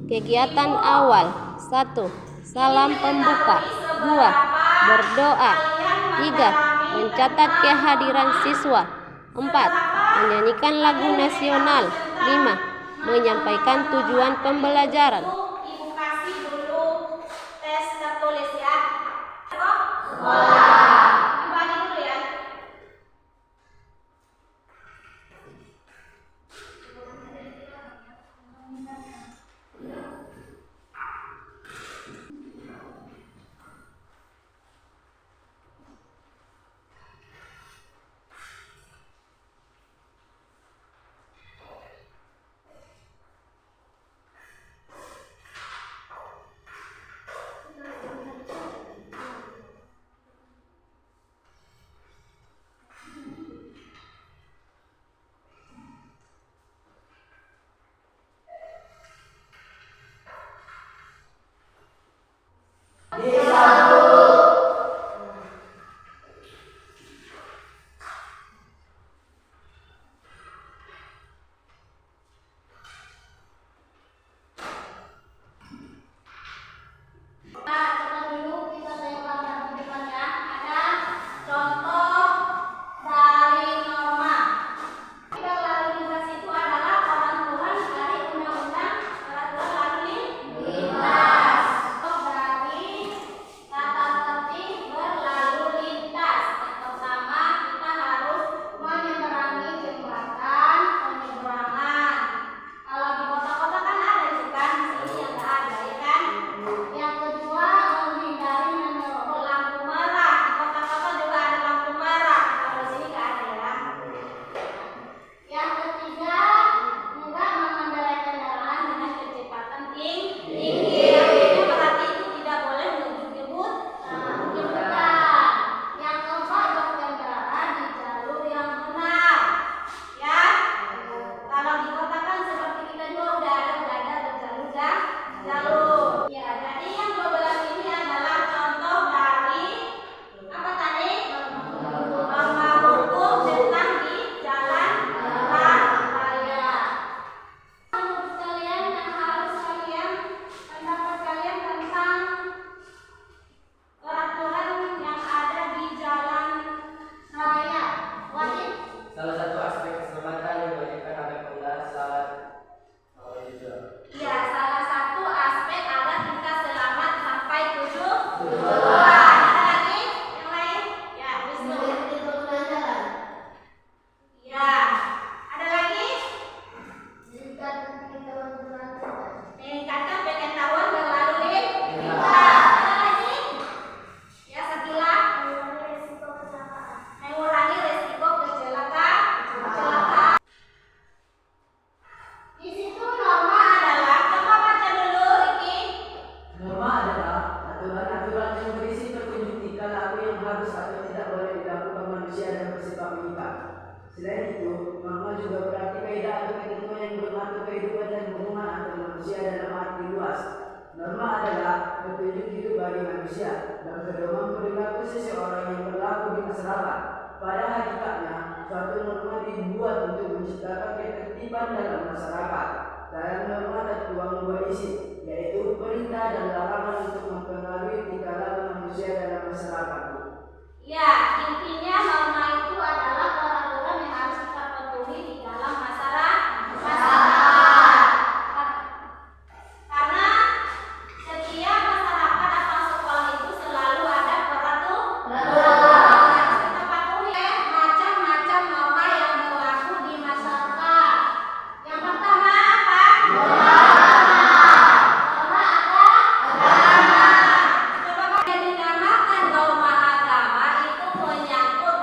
Kegiatan awal. 1. Salam pembuka. 2. Berdoa. 3. Mencatat kehadiran siswa. 4. Menyanyikan lagu nasional. 5. Menyampaikan tujuan pembelajaran. Ibu kasih dulu tes tertulis ya. Dibagi dulu ya. Tujuan. Ada lagi yang lain? Ya, Wisnu. Ya. Ada lagi? Meningkatkan pengetahuan berlalu lintas. Ada lagi? Ya, sekilas. Mengurangi resiko kecelakaan. Di situ norma adalah, coba baca dulu, Riki. Norma adalah aturan-aturan yang berisi petunjuk tingkah laku yang harus atau tidak boleh dilakukan manusia dan bersifat mengikat. Selain itu, norma juga berarti kaidah atau ketentuan yang mengatur kehidupan dan hubungan antar manusia dalam arti luas. Norma adalah petunjuk hidup bagi manusia dan pedoman perilaku seseorang yang berlaku di masyarakat. Pada hakikatnya, suatu norma dibuat untuk menciptakan ketertiban dalam masyarakat. Dalam norma tertuang dua isi, yaitu perintah dan larangan untuk mempengaruhi tingkah laku manusia dalam masyarakat. Ya, intinya norma itu adalah peraturan yang harus kita patuhi di dalam masyarakat. Karena setiap masyarakat atau sekolah itu selalu ada peraturan yang harus kita patuhi. Macam-macam norma yang berlaku di masyarakat. Yang pertama apa? Norma agama. Coba yang dinamakan norma agama itu menyangkut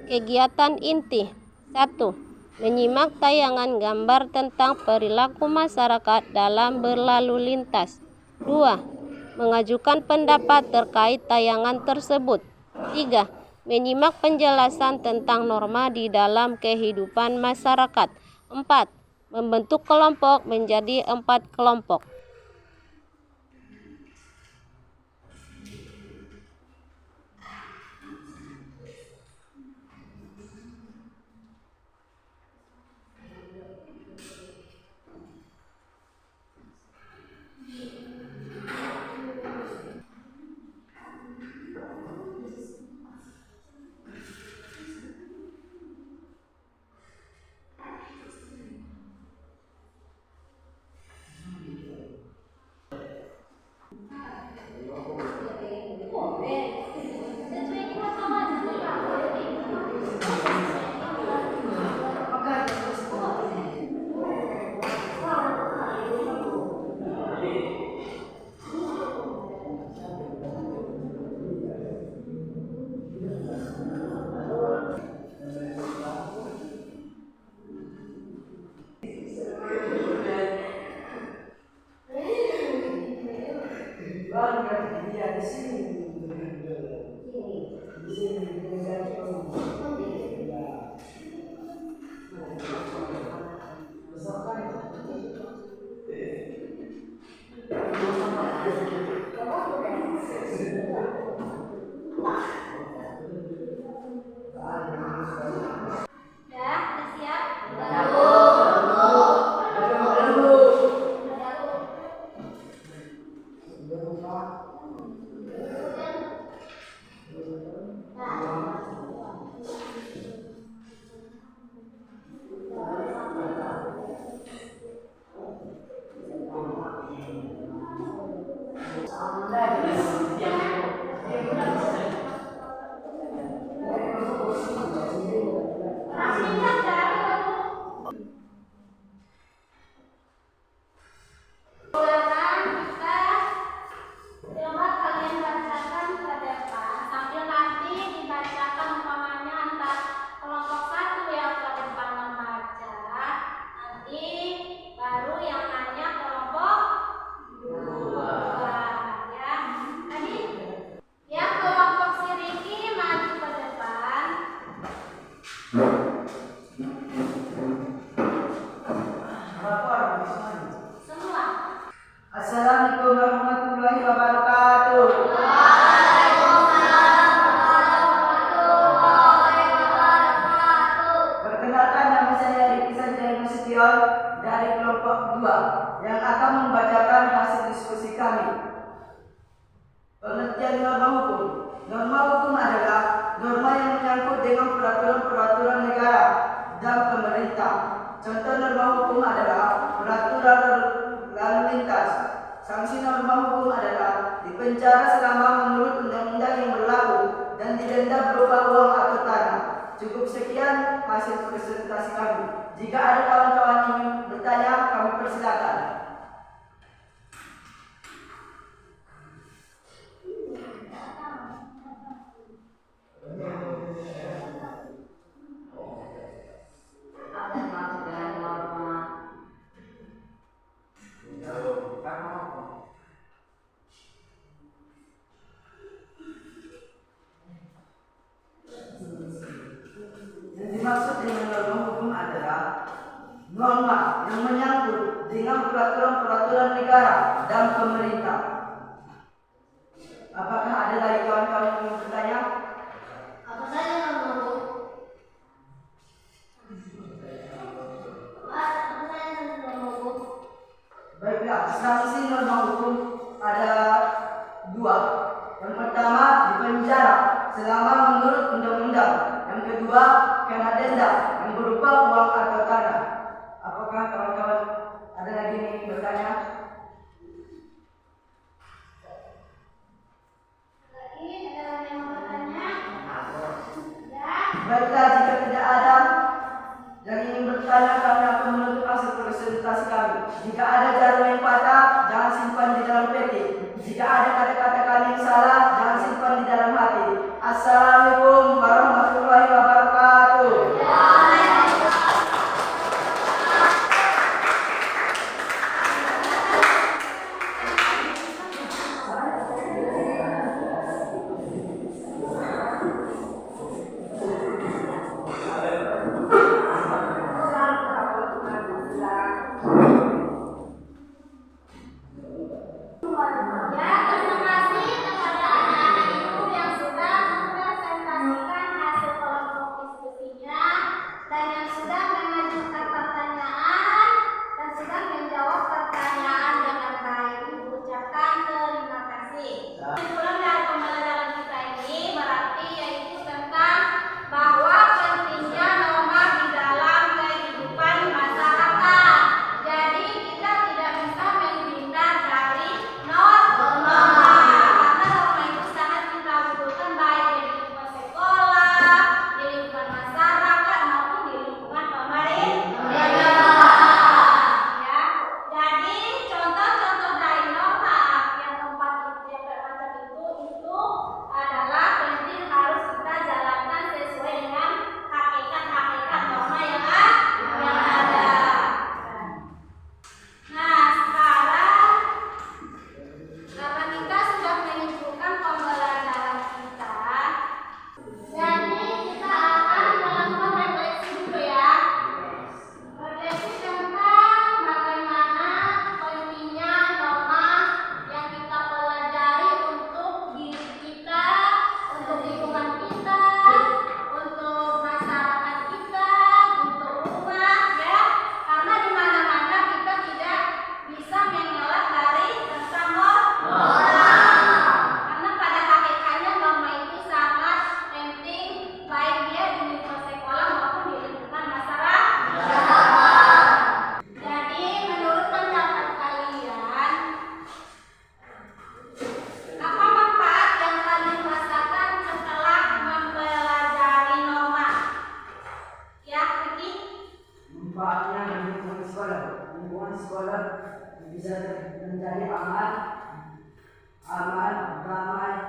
Kegiatan inti 1. Menyimak tayangan gambar tentang perilaku masyarakat dalam berlalu lintas. 2. Mengajukan pendapat terkait tayangan tersebut. 3. Menyimak penjelasan tentang norma di dalam kehidupan masyarakat. 4. Membentuk kelompok menjadi 4 kelompok. Ya, udah siap? Rapikan dari kamu. Silakan kita coba kalian bacakan ke depan sambil nanti dibacakan umpamanya antar kelompok 1 yang ke depan membaca, nanti baru yang nanya kelompok 2 ya. Tadi yang kelompok si Riki maju ke depan. Semua. Assalamualaikum warahmatullahi wabarakatuh. Perkenalkan, nama saya Riki Sanjaya Nasution dari kelompok 2 yang akan membacakan hasil diskusi kami. Pengertian norma hukum. Norma hukum adalah norma yang menyangkut dengan peraturan-peraturan negara dan pemerintah. Contoh norma hukum adalah peraturan lalu lintas. Sanksi norma hukum adalah dipenjara selama menurut undang-undang yang berlaku dan didenda berupa uang atau tanah. Cukup sekian hasil presentasi kami. Jika ada kawan-kawan ingin bertanya, kami persilakan. Apa yang dimaksud dengan norma? Yang dimaksud dengan norma hukum adalah norma yang menyangkut dengan peraturan-peraturan negara dan pemerintah. Apakah ada lagi kawan-kawan yang ingin bertanya? Apa saja norma hukum? Apa saja norma hukum? Baiklah, sanksi norma hukum ada 2. Yang pertama, dipenjara selama menurut undang-undang. Yang kedua, kena denda yang berupa uang atau tanah. Apakah kawan-kawan ada lagi yang ingin bertanya? Lagi ada yang mau bertanya? Ya. Baiklah, jika tidak ada yang ingin bertanya, kami akan menutup hasil presentasi kami. Jika ada jarum yang patah, jangan simpan di dalam peti. Jika ada kata-kata kami yang salah, jangan simpan di dalam hati. Assalamualaikum warahmatullahi wabarakatuh. bisa menjadi aman, damai,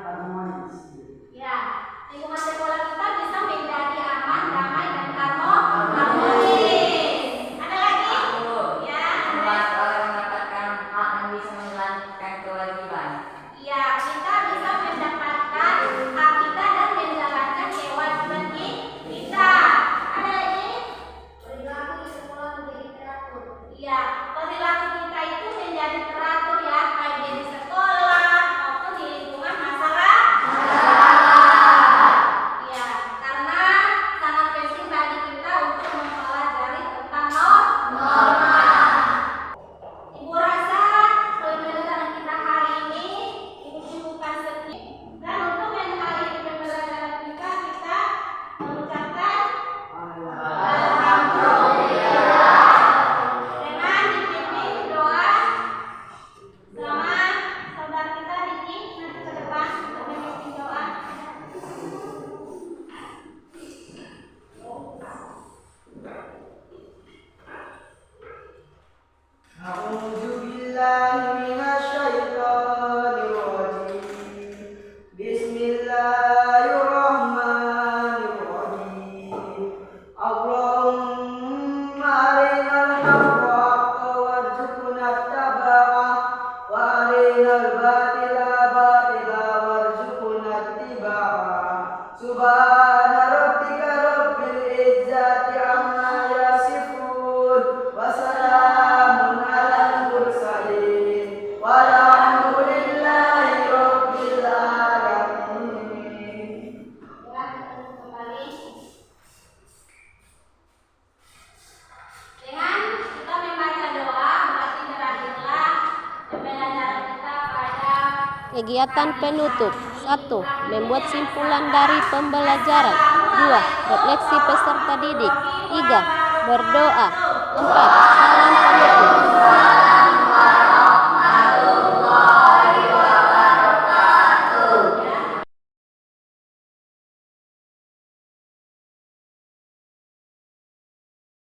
harmonis. Ya, lingkungan sekolah kita bisa menjadi aman, damai, dan harmonis. Ada lagi? Ya, Membuat orang mendapatkan hak dan bisa menjalankan kewajiban. ya, kita bisa mendapatkan hak kita dan menjalankan kewajiban kita. Ada lagi? Perilaku di sekolah menjadi teratur. Ya, perilaku kita itu menjadi teratur ya, baik di sekolah maupun di lingkungan masyarakat. Ya, karena sangat penting bagi kita untuk mempelajari tentang norma. Ibu rasa pembelajaran kita hari ini bukan sedikit, dan untuk mengakhiri pembelajaran kita mengucapkan alhamdulillah dengan dipimpin doa. Selamat saudara kita Diki nanti ke depan untuk memimpin doa. A'udzu billahi minasyaitonir rajim. Bismillahirrahmanirrahim. Allahumma arinal haqqa haqqan warzuqna ittiba'a wa arinal batila batila warzuqna ittiba'a. Subhana rabbika rabbil izzati amma yasifun wa salamun alal mursalin walhamdulillahi rabbil alamin. Ya, kita kembali dengan kita membaca doa, berarti berakhirlah pembelajaran kita pada Kegiatan penutup. 1. Membuat simpulan dari pembelajaran. 2. Refleksi peserta didik. 3. Berdoa. 4. Salam penutup.